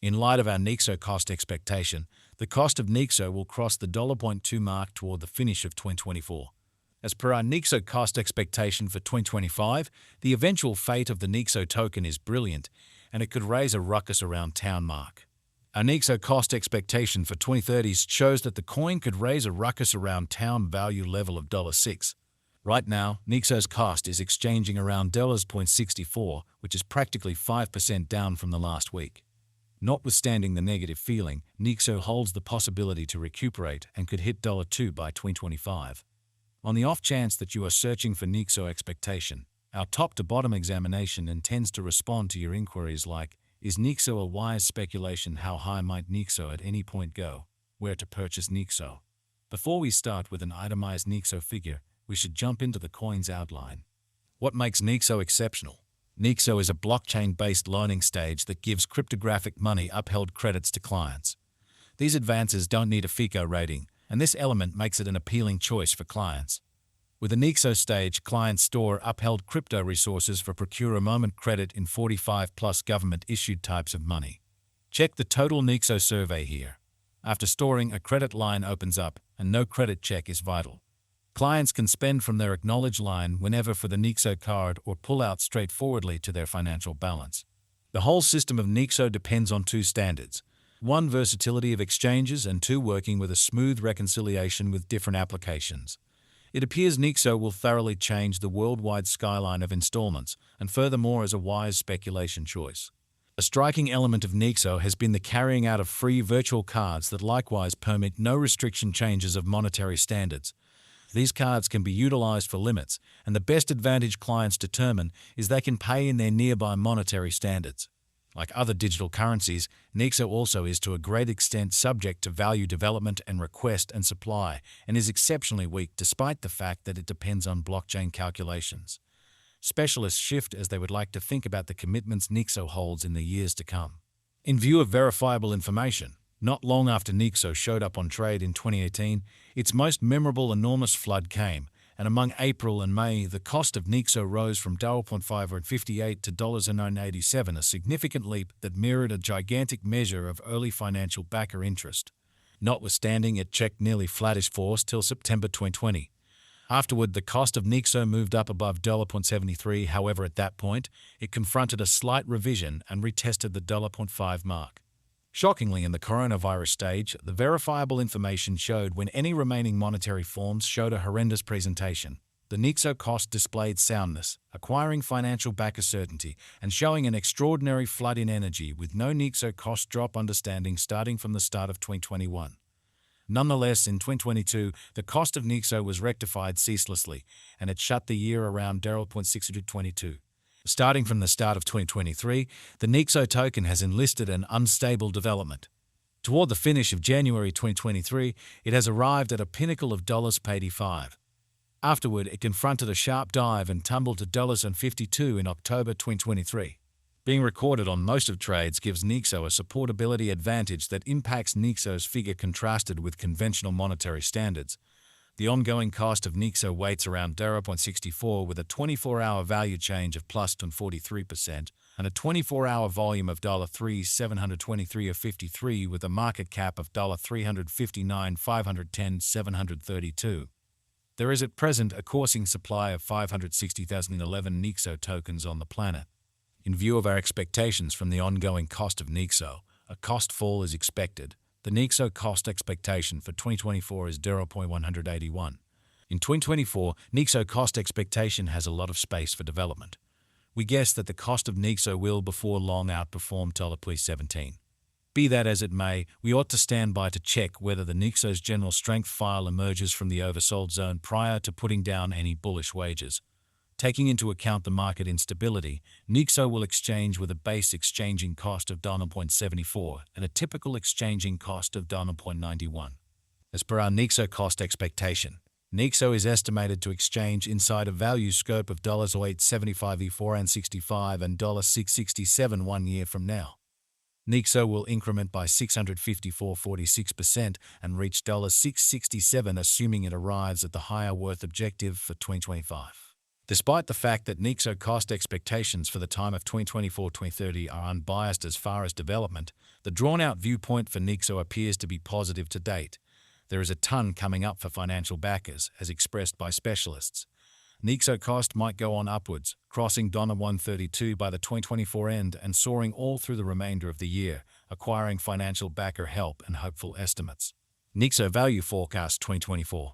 In light of our Nexo cost expectation, the cost of Nexo will cross the $0.2 mark toward the finish of 2024. As per our Nexo cost expectation for 2025, the eventual fate of the Nexo token is brilliant, and it could raise a ruckus around town mark. Our Nexo cost expectation for 2030 shows that the coin could raise a ruckus around town value level of $6. Right now, Nexo's cost is exchanging around $0.64, which is practically 5% down from the last week. Notwithstanding the negative feeling, Nexo holds the possibility to recuperate and could hit $2 by 2025. On the off chance that you are searching for Nexo expectation, our top-to-bottom examination intends to respond to your inquiries like, is Nexo a wise speculation? How high might Nexo at any point go? Where to purchase Nexo? Before we start with an itemized Nexo figure, we should jump into the coin's outline. What makes Nexo exceptional? Nexo is a blockchain-based loaning stage that gives cryptographic money upheld credits to clients. These advances don't need a FICO rating, and this element makes it an appealing choice for clients. With the Nexo stage, clients store upheld crypto resources for procure-a-moment credit in 45-plus government-issued types of money. Check the total Nexo survey here. After storing, a credit line opens up, and no credit check is vital. Clients can spend from their acknowledge line whenever for the Nexo card or pull out straightforwardly to their financial balance. The whole system of Nexo depends on two standards. 1. Versatility of exchanges, and 2. Working with a smooth reconciliation with different applications. It appears Nexo will thoroughly change the worldwide skyline of installments, and furthermore is a wise speculation choice. A striking element of Nexo has been the carrying out of free virtual cards that likewise permit no restriction changes of monetary standards. These cards can be utilized for limits, and the best advantage clients determine is they can pay in their nearby monetary standards. Like other digital currencies, Nexo also is to a great extent subject to value development and request and supply, and is exceptionally weak despite the fact that it depends on blockchain calculations. Specialists shift as they would like to think about the commitments Nexo holds in the years to come. In view of verifiable information, not long after Nexo showed up on trade in 2018, its most memorable enormous flood came, and among April and May, the cost of Nexo rose from $0.558 to $0.987, a significant leap that mirrored a gigantic measure of early financial backer interest. Notwithstanding, it checked nearly flattish force till September 2020. Afterward, the cost of Nexo moved up above $0.73, however at that point, it confronted a slight revision and retested the $0.5 mark. Shockingly, in the coronavirus stage, the verifiable information showed when any remaining monetary forms showed a horrendous presentation. The Nexo cost displayed soundness, acquiring financial backer certainty, and showing an extraordinary flood in energy with no Nexo cost drop understanding starting from the start of 2021. Nonetheless, in 2022, the cost of Nexo was rectified ceaselessly, and it shut the year around $0.622. Starting from the start of 2023, the Nexo token has enlisted an unstable development. Toward the finish of January 2023, it has arrived at a pinnacle of $0.85. Afterward, it confronted a sharp dive and tumbled to $0.52 in October 2023. Being recorded on most of trades gives Nexo a supportability advantage that impacts Nexo's figure contrasted with conventional monetary standards. The ongoing cost of Nexo weights around $0.64 with a 24-hour value change of plus 43% and a 24-hour volume of $3,723.53 with a market cap of $359,510,732. There is at present a coursing supply of 560,011 Nexo tokens on the planet. In view of our expectations from the ongoing cost of Nexo, a cost fall is expected. The Nexo cost expectation for 2024 is $0.181. In 2024, Nexo cost expectation has a lot of space for development. We guess that the cost of Nexo will before long outperform $17. Be that as it may, we ought to stand by to check whether the Nexo's general strength file emerges from the oversold zone prior to putting down any bullish wagers. Taking into account the market instability, Nexo will exchange with a base exchanging cost of $0.74 and a typical exchanging cost of $0.91. As per our Nexo cost expectation, Nexo is estimated to exchange inside a value scope of $0.875 and $65 and $667 1 year from now. Nexo will increment by 654.46% and reach $667 assuming it arrives at the higher worth objective for 2025. Despite the fact that Nexo cost expectations for the time of 2024-2030 are unbiased as far as development, the drawn-out viewpoint for Nexo appears to be positive to date. There is a ton coming up for financial backers, as expressed by specialists. Nexo cost might go on upwards, crossing $132 by the 2024 end and soaring all through the remainder of the year, acquiring financial backer help and hopeful estimates. Nexo Value Forecast 2024.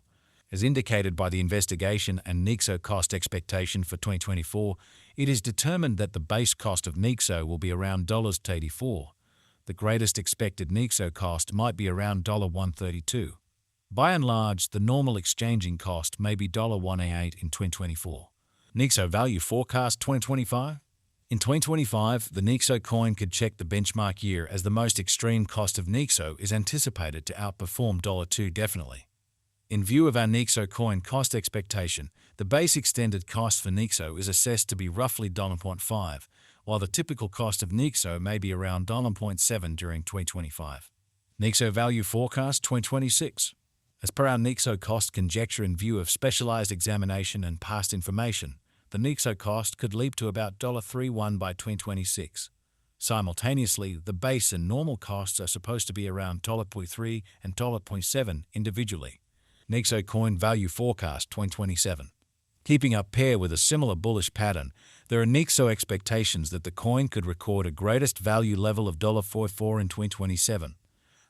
As indicated by the investigation and Nexo cost expectation for 2024, it is determined that the base cost of Nexo will be around $184. The greatest expected Nexo cost might be around $132. By and large, the normal exchanging cost may be $188 in 2024. Nexo Value Forecast 2025. In 2025, the Nexo coin could check the benchmark year as the most extreme cost of Nexo is anticipated to outperform $2 definitely. In view of our Nexo coin cost expectation, the base extended cost for Nexo is assessed to be roughly $0.5, while the typical cost of Nexo may be around $0.7 during 2025. Nexo Value Forecast 2026. As per our Nexo cost conjecture in view of specialized examination and past information, the Nexo cost could leap to about $31 by 2026. Simultaneously, the base and normal costs are supposed to be around $0.3 and $0.7 individually. Nexo Coin Value Forecast 2027. Keeping up pair with a similar bullish pattern, there are Nexo expectations that the coin could record a greatest value level of $44 in 2027.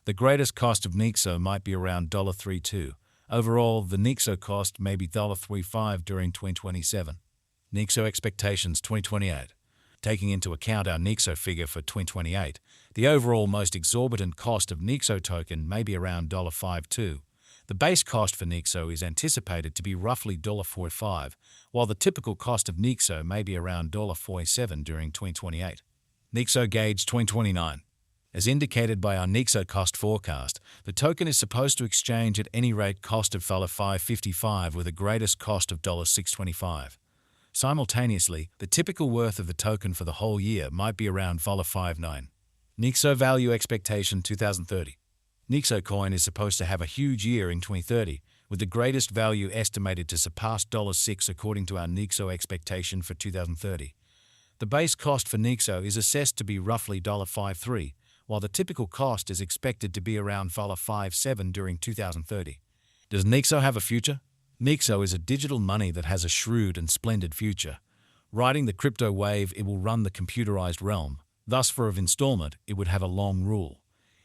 The greatest cost of Nexo might be around $32. Overall, the Nexo cost may be $35 during 2027. Nexo expectations 2028. Taking into account our Nexo figure for 2028, the overall most exorbitant cost of Nexo token may be around $52. The base cost for Nexo is anticipated to be roughly $45, while the typical cost of Nexo may be around $47 during 2028. Nexo Gauge 2029. As indicated by our Nexo cost forecast, the token is supposed to exchange at any rate cost of $5.55 with a greatest cost of $6.25. Simultaneously, the typical worth of the token for the whole year might be around $5.9. Nexo Value Expectation 2030. Nexo coin is supposed to have a huge year in 2030, with the greatest value estimated to surpass $6 according to our Nexo expectation for 2030. The base cost for Nexo is assessed to be roughly $5.3, while the typical cost is expected to be around $5.7 during 2030. Does Nexo have a future? Nexo is a digital money that has a shrewd and splendid future. Riding the crypto wave, it will run the computerized realm. Thus, for an installment, it would have a long rule.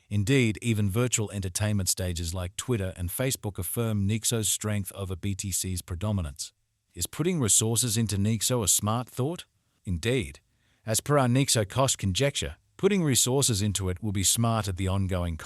Indeed, even virtual entertainment stages like Twitter and Facebook affirm Nexo's strength over BTC's predominance. Is putting resources into Nexo a smart thought? Indeed. As per our Nexo cost conjecture, putting resources into it will be smart at the ongoing cost.